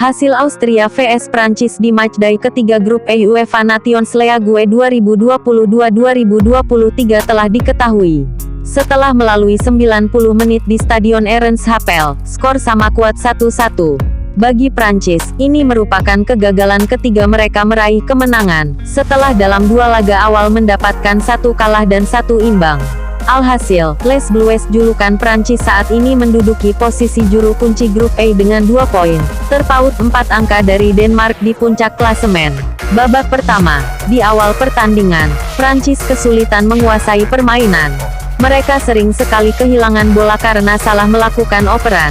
Hasil Austria vs Prancis di matchday ketiga grup E UEFA Nations League 2022-2023 telah diketahui. Setelah melalui 90 menit di Stadion Erenshapel, skor sama kuat 1-1. Bagi Prancis, ini merupakan kegagalan ketiga mereka meraih kemenangan, setelah dalam dua laga awal mendapatkan 1 kalah dan 1 imbang. Alhasil, Les Blues julukan Prancis saat ini menduduki posisi juru kunci grup E dengan 2 poin, terpaut 4 angka dari Denmark di puncak klasemen. Babak pertama, di awal pertandingan, Prancis kesulitan menguasai permainan. Mereka sering sekali kehilangan bola karena salah melakukan operan.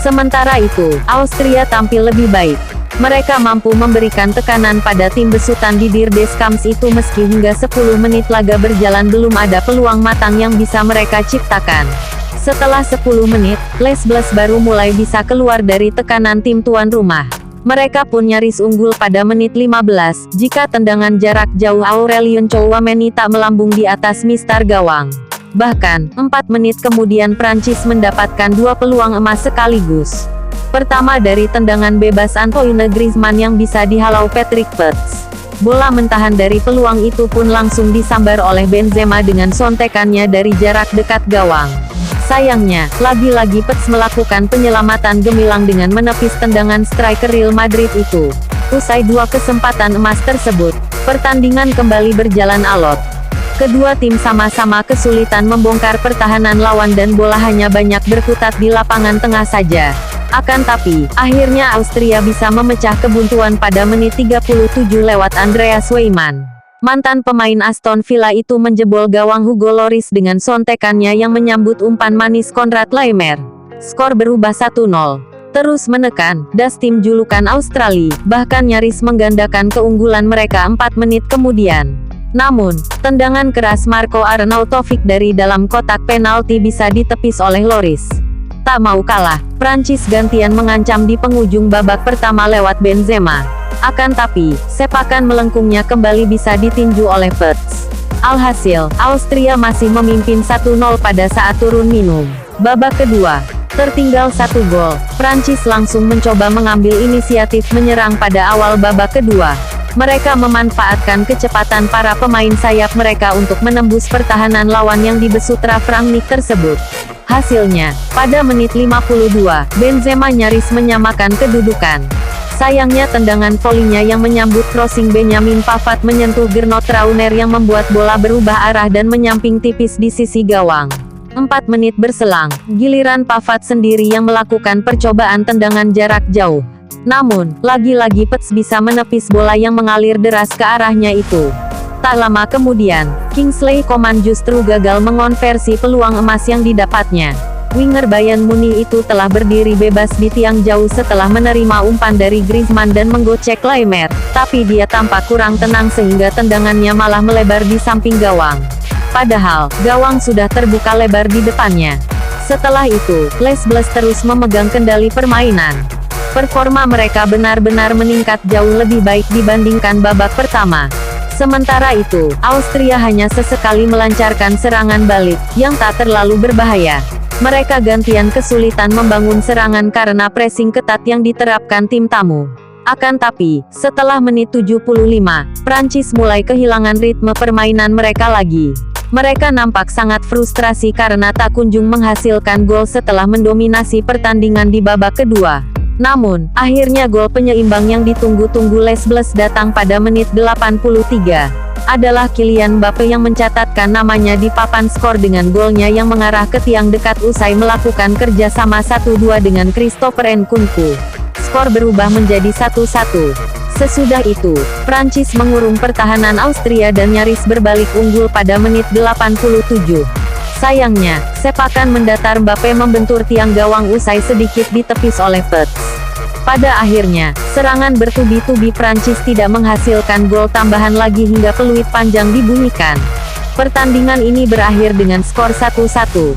Sementara itu, Austria tampil lebih baik. Mereka mampu memberikan tekanan pada tim besutan Didier Deschamps itu meski hingga 10 menit laga berjalan belum ada peluang matang yang bisa mereka ciptakan. Setelah 10 menit, Les Blues baru mulai bisa keluar dari tekanan tim tuan rumah. Mereka pun nyaris unggul pada menit 15, jika tendangan jarak jauh Aurelien Tchouameni tak melambung di atas mistar gawang. Bahkan, 4 menit kemudian Prancis mendapatkan 2 peluang emas sekaligus. Pertama dari tendangan bebas Antoine Griezmann yang bisa dihalau Patrick Peetz. Bola mentahan dari peluang itu pun langsung disambar oleh Benzema dengan sontekannya dari jarak dekat gawang. Sayangnya, lagi-lagi Peetz melakukan penyelamatan gemilang dengan menepis tendangan striker Real Madrid itu. Usai 2 kesempatan emas tersebut, pertandingan kembali berjalan alot. Kedua tim sama-sama kesulitan membongkar pertahanan lawan dan bola hanya banyak berkutat di lapangan tengah saja. Akan tapi, akhirnya Austria bisa memecah kebuntuan pada menit 37 lewat Andreas Weimann. Mantan pemain Aston Villa itu menjebol gawang Hugo Lloris dengan sontekannya yang menyambut umpan manis Konrad Laimer. Skor berubah 1-0. Terus menekan, das tim julukan Australia, bahkan nyaris menggandakan keunggulan mereka 4 menit kemudian. Namun, tendangan keras Marco Arnautovic dari dalam kotak penalti bisa ditepis oleh Lloris. Tak mau kalah, Prancis gantian mengancam di penghujung babak pertama lewat Benzema. Akan tapi, sepakan melengkungnya kembali bisa ditinju oleh Peetz. Alhasil, Austria masih memimpin 1-0 pada saat turun minum. Babak kedua, tertinggal 1 gol, Prancis langsung mencoba mengambil inisiatif menyerang pada awal babak kedua. Mereka memanfaatkan kecepatan para pemain sayap mereka untuk menembus pertahanan lawan yang dibesut Ralf Rangnick tersebut. Hasilnya, pada menit 52, Benzema nyaris menyamakan kedudukan. Sayangnya tendangan volinya yang menyambut crossing Benjamin Pavard menyentuh Gernot Trauner yang membuat bola berubah arah dan menyamping tipis di sisi gawang. 4 menit berselang, giliran Pavard sendiri yang melakukan percobaan tendangan jarak jauh. Namun, lagi-lagi Peetz bisa menepis bola yang mengalir deras ke arahnya itu. Tak lama kemudian, Kingsley Coman justru gagal mengonversi peluang emas yang didapatnya. Winger Bayern Munich itu telah berdiri bebas di tiang jauh setelah menerima umpan dari Griezmann dan menggocek Laimer, tapi dia tampak kurang tenang sehingga tendangannya malah melebar di samping gawang. Padahal, gawang sudah terbuka lebar di depannya. Setelah itu, Les Blues terus memegang kendali permainan. Performa mereka benar-benar meningkat jauh lebih baik dibandingkan babak pertama. Sementara itu, Austria hanya sesekali melancarkan serangan balik, yang tak terlalu berbahaya. Mereka gantian kesulitan membangun serangan karena pressing ketat yang diterapkan tim tamu. Akan tapi, setelah menit 75, Prancis mulai kehilangan ritme permainan mereka lagi. Mereka nampak sangat frustrasi karena tak kunjung menghasilkan gol setelah mendominasi pertandingan di babak kedua. Namun, akhirnya gol penyeimbang yang ditunggu-tunggu Les Blues datang pada menit 83. Adalah Kylian Mbappe yang mencatatkan namanya di papan skor dengan golnya yang mengarah ke tiang dekat usai melakukan kerjasama 1-2 dengan Christopher Nkunku. Skor berubah menjadi 1-1. Sesudah itu, Prancis mengurung pertahanan Austria dan nyaris berbalik unggul pada menit 87. Sayangnya, sepakan mendatar Mbappe membentur tiang gawang usai sedikit ditepis oleh Peetz. Pada akhirnya, serangan bertubi-tubi Prancis tidak menghasilkan gol tambahan lagi hingga peluit panjang dibunyikan. Pertandingan ini berakhir dengan skor 1-1.